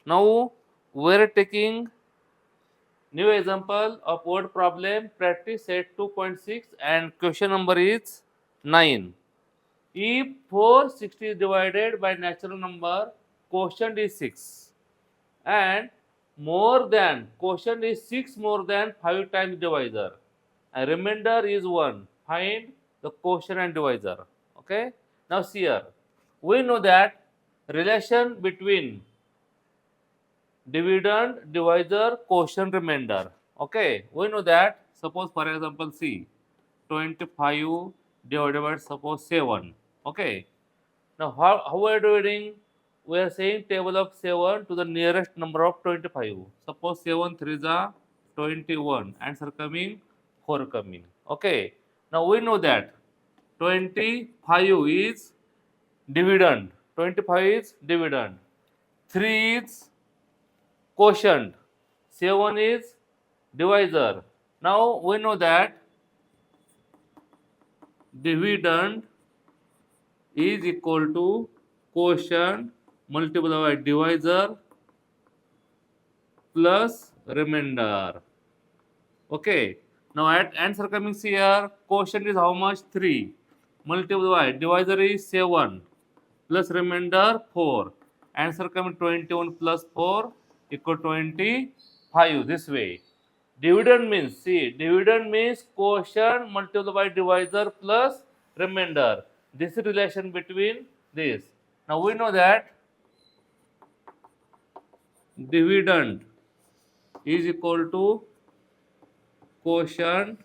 Now we are taking new example of word problem, practice set 2.6, and question number is 9. If 460 is divided by natural number, quotient is 6, and quotient is 6 more than 5 times divisor, and remainder is 1. Find the quotient and divisor. Okay. Now see here, we know that relation between dividend, divisor, quotient, remainder. Okay, we know that. Suppose for example, see 25 divided by suppose 7. Okay, now how we are doing? We are saying table of 7 to the nearest number of 25. Suppose 7 3 are 21, answer coming 4 coming. Okay, now we know that 25 is dividend, 25 is dividend, 3 is quotient, 7 is divisor. Now we know that dividend is equal to quotient multiplied by divisor plus remainder. Okay. Now at answer coming here, quotient is how much? 3. Multiplied by divisor is 7 plus remainder 4. Answer coming 21 plus 4 equal 25 this way. Dividend means, see, dividend means quotient multiplied by divisor plus remainder. This is relation between this. Now we know that dividend is equal to quotient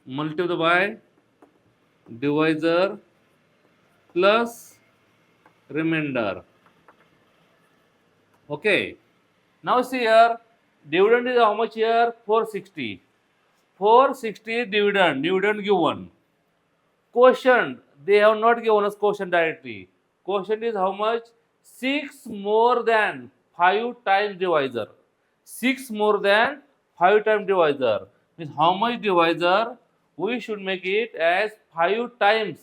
multiplied by divisor plus remainder. Okay. Now see here, dividend is how much here? 460. 460 dividend. Dividend given. Quotient, they have not given us quotient directly. Quotient is how much? 6 more than 5 times divisor. 6 more than 5 times divisor. Means how much divisor? We should make it as 5 times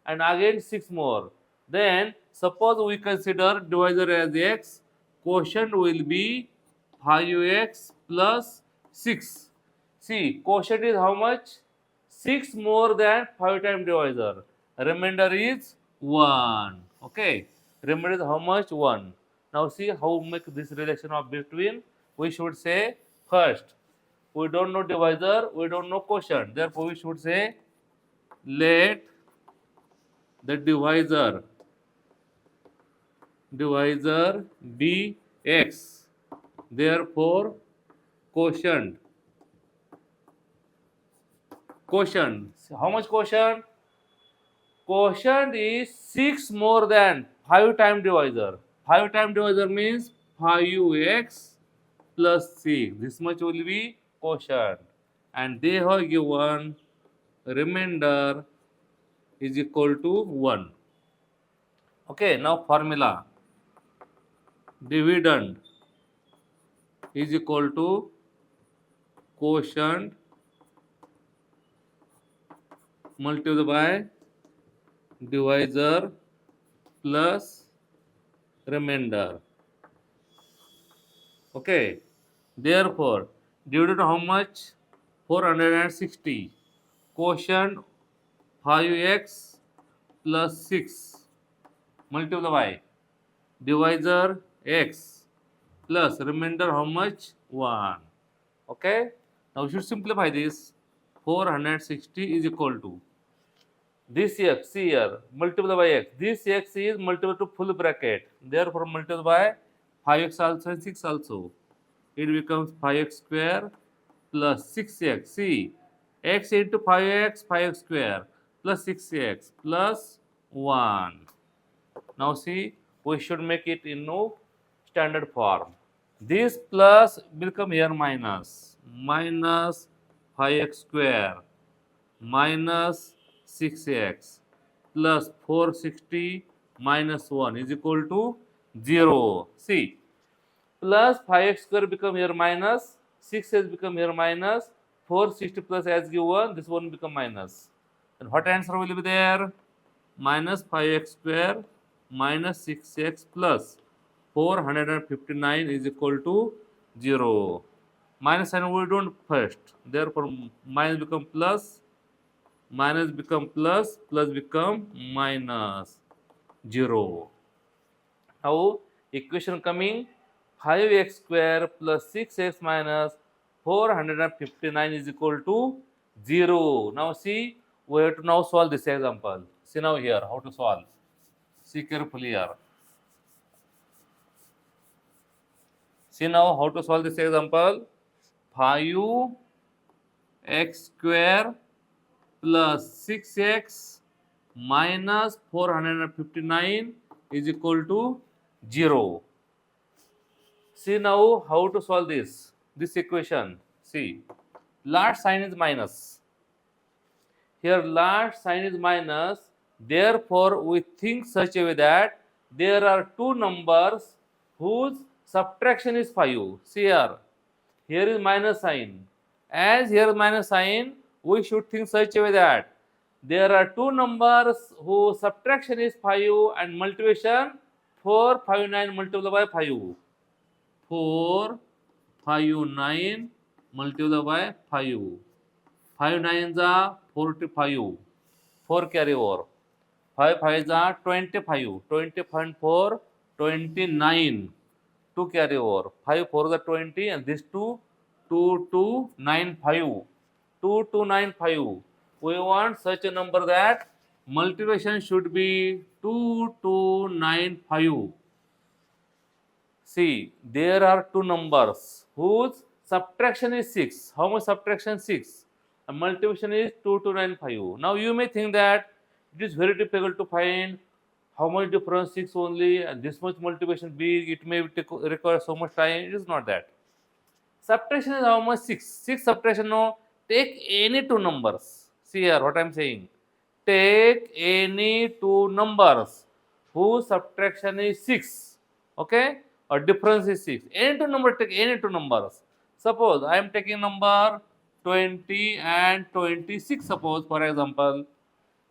and again 6 more. Then suppose we consider divisor as x, quotient will be 5x plus 6. See, quotient is how much? 6 more than 5 times divisor. Remainder is 1. Okay. Remainder is how much? 1. Now see how make this relation of between. We should say first, we don't know divisor, we don't know quotient. Therefore, we should say let the divisor be x. Therefore, quotient. How much quotient? Quotient is 6 more than 5 times divisor. 5 times divisor means 5x plus 6. This much will be quotient. And they have given remainder is equal to 1. Okay, now formula. Dividend is equal to quotient multiplied by divisor plus remainder. Okay. Therefore, dividend how much? 460. Quotient 5x plus 6 multiplied by divisor x plus remainder how much? 1. Okay. Now we should simplify this. 460 is equal to this x here multiplied by x. This x is multiplied to full bracket. Therefore, multiplied by 5x also and 6 also. It becomes 5x square plus 6x. See, x into 5x, 5x square plus 6x plus 1. Now see, we should make it in no standard form. This plus will come here minus 5x square minus 6x plus 460 minus 1 is equal to 0. See, plus 5x square become here minus, 6x become here minus, 460 plus as given, this one become minus. And what answer will be there? Minus 5x square minus 6x plus 459 is equal to 0. Minus sign we don't first. Therefore, minus become plus, minus become plus, plus become minus 0. Now, equation coming 5x square plus 6x minus 459 is equal to 0. Now, see, we have to now solve this example. See now here how to solve. See carefully here. See now how to solve this example. 5x square plus 6x minus 459 is equal to 0. See now how to solve this equation. See, large sign is minus. Here large sign is minus. Therefore, we think such a way that there are two numbers whose subtraction is 5. See here. Here is minus sign. As here is minus sign, we should think such a way that there are two numbers whose subtraction is 5 and multiplication 459 multiplied by 5. 459 multiplied by 5. 5 nines are 45. 4 carry over. 5 fives are 25. 25 and 4, 29. 2 carry over. 5 4 is 20 and this 2, 2295. 2295. We want such a number that multiplication should be 2295. See, there are two numbers whose subtraction is 6. How much subtraction? 6. And multiplication is 2295. Now you may think that it is very difficult to find how much difference 6 only and this much multiplication big, it may require so much time. It is not that. Subtraction is how much? 6. 6 subtraction, no. Take any two numbers. See here what I am saying. Take any two numbers whose subtraction is 6. Okay? Or difference is 6. Any two number, take any two numbers. Suppose I am taking number 20 and 26, suppose for example.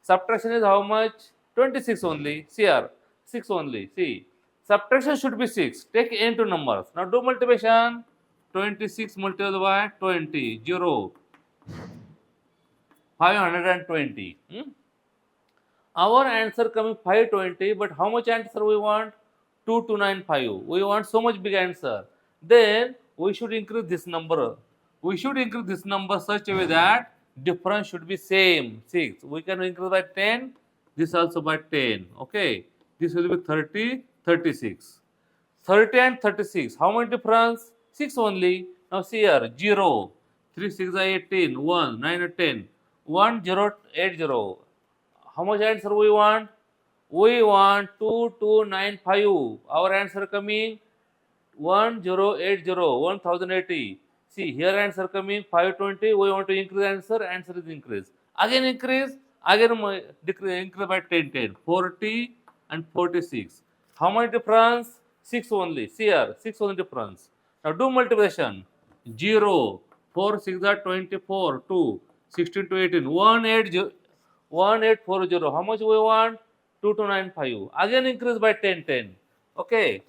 Subtraction is how much? 26 only. See here. 6 only. See. Subtraction should be 6. Take any two numbers. Now do multiplication. 26 multiplied by 20. 0. 520. Our answer coming 520, but how much answer we want? 2295. We want so much big answer. Then we should increase this number. We should increase this number such a way that difference should be same. 6. We can increase by 10. This also by 10. Okay. This will be 30, 36. 30 and 36. How much difference? 6 only. Now see here. 0. 3 6 are 18. 1 9 are 10. 1080. How much answer we want? We want 2295. Our answer coming 1080, 1080. See here answer coming 520. We want to increase answer. Answer is increase. Again increase. Again decrease, increase by 10, 10. 40 and 46. How much difference? 6 only. See here 6 only difference. Now do multiplication. 0. 4 6 are 24. 2. 16 to 18. 180. 1840. How much we want? 2295. Again increase by 10, 10. Okay.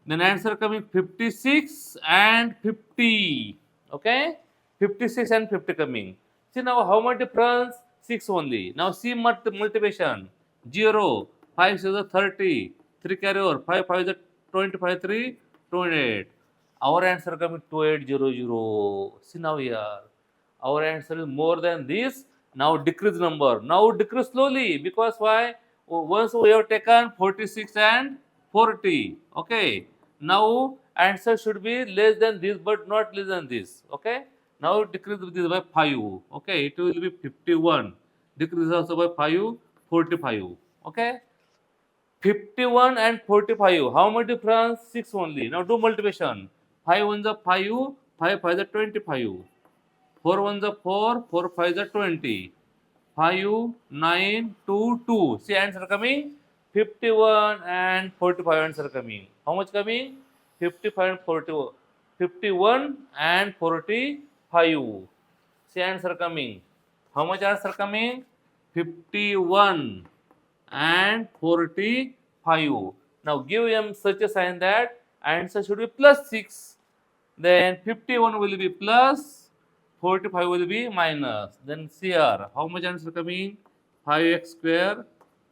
Then answer coming 56 and 50. Okay. 56 and 50 coming. See now how much difference? 6 only. Now see multiplication. 0. 5 6 is 30. 3 carry over. 5 5 is 25 3. 28. Our answer coming 2800. See now here. Our answer is more than this. Now decrease number. Now decrease slowly because why? Once we have taken 46 and 40. Okay. Now answer should be less than this but not less than this. Okay. Now decrease this by 5. Okay. It will be 51. Decrease also by 5. 45. Okay. 51 and 45. How much difference? 6 only. Now do multiplication. 5 1 is 5. 5 5 is 25. 4 1 is 4. 4 5 is 20. 5 9 2 2. See answer coming? 51 and 45 answer coming. How much coming? 55 and 40. 51 and 45. See answer coming. How much answer coming? 51 and 45. Now give him such a sign that answer should be plus 6. Then 51 will be plus, 45 will be minus. Then CR, how much answer coming? 5x square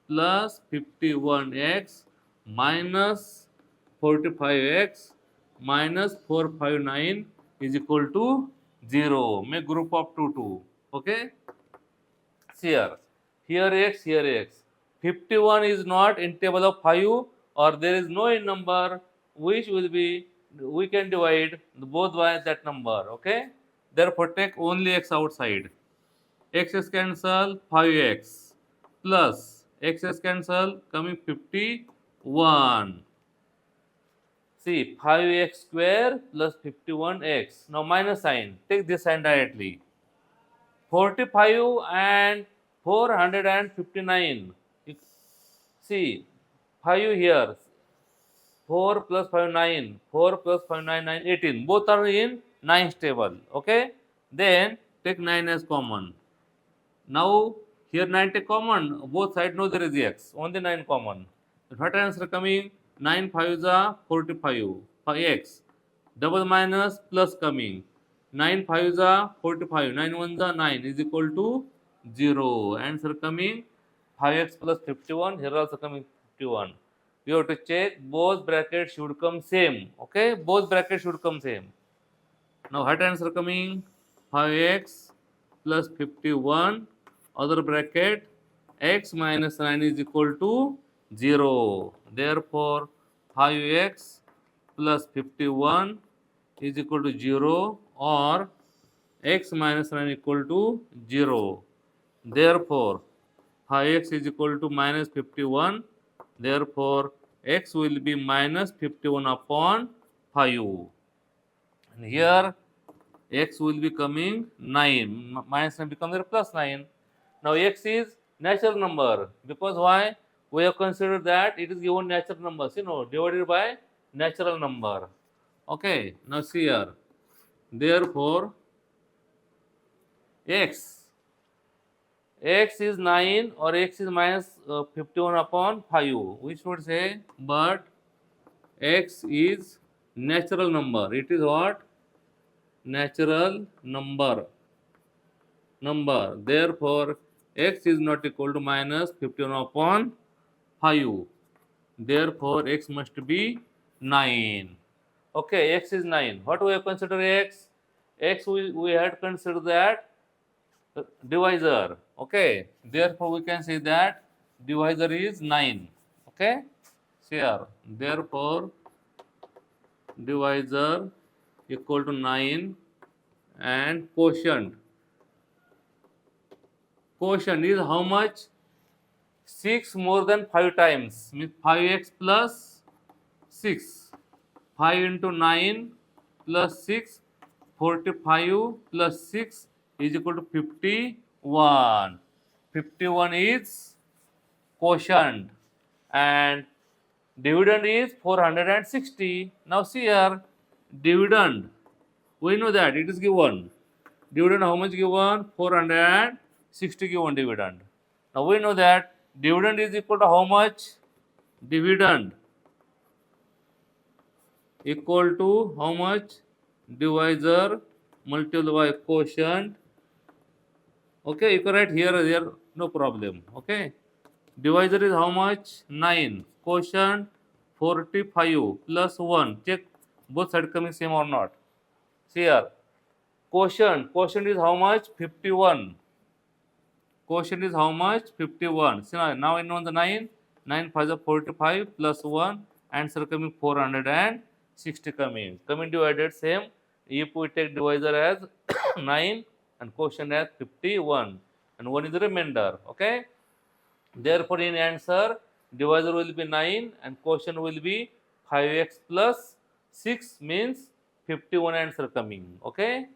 plus 51x minus 45x minus 459 is equal to 0. Make group of 2. Okay? Here. Here x, here x. 51 is not in table of 5 or there is no in number which will be, we can divide both by that number. Okay? Therefore take only x outside. X is cancel 5x plus x is cancel coming 51. See 5x square plus 51x. Now minus sign. Take this sign directly. 45 and 459. See, 5 here, 4 plus 5, 9, 4 plus 5, 9, 9, 18. Both are in 9 table. Okay? Then take 9 as common. Now, here 9 take common. Both sides know there is x. Only 9 common. The right answer coming 9 5 is 45. 5x. Double minus plus coming. 9 5 is 45. 9 1 is 9 is equal to 0. Answer coming 5x plus 51. Here also coming 51. You have to check both brackets should come same. Okay? Both brackets should come same. Now right answer coming 5x plus 51, other bracket x minus 9 is equal to 0. Therefore 5x plus 51 is equal to 0 or x minus 9 equal to 0. Therefore 5x is equal to minus 51. Therefore x will be minus 51 upon 5. And here x will be coming 9, minus 9 becomes plus 9. Now x is natural number, because why? We have considered that it is given natural numbers, divided by natural number. Okay, now see here. Therefore x is 9 or x is minus 51 upon 5. We should say, but x is natural number. It is what? Natural number. Therefore x is not equal to minus 51 upon 5. Therefore x must be 9. Okay, x is 9. What we have considered x? X we had considered that divisor. Okay, therefore we can say that divisor is 9. Okay, see here. Therefore divisor equal to 9 and quotient is how much? 6 more than 5 times, means 5x plus 6. 5 into 9 plus 6, 45 plus 6 is equal to 51. 51 is quotient and dividend is 460. Now see here, dividend, we know that it is given. Dividend how much given? 460 given dividend. Now we know that dividend is equal to how much? Dividend equal to how much? Divisor multiplied by quotient. Okay, you can write here, no problem. Okay, divisor is how much? 9. Quotient 45 plus 1. Check both sides coming same or not. See here. Quotient is how much? 51. Quotient is how much? 51. See now I know the 9. 9 5 is 45 plus 1. Answer coming 460 coming. Coming divided same. If we take divisor as 9 and quotient as 51. And 1 is the remainder. Okay. Therefore in answer divisor will be 9 and quotient will be 5x plus 6, means 51 answer coming. Okay.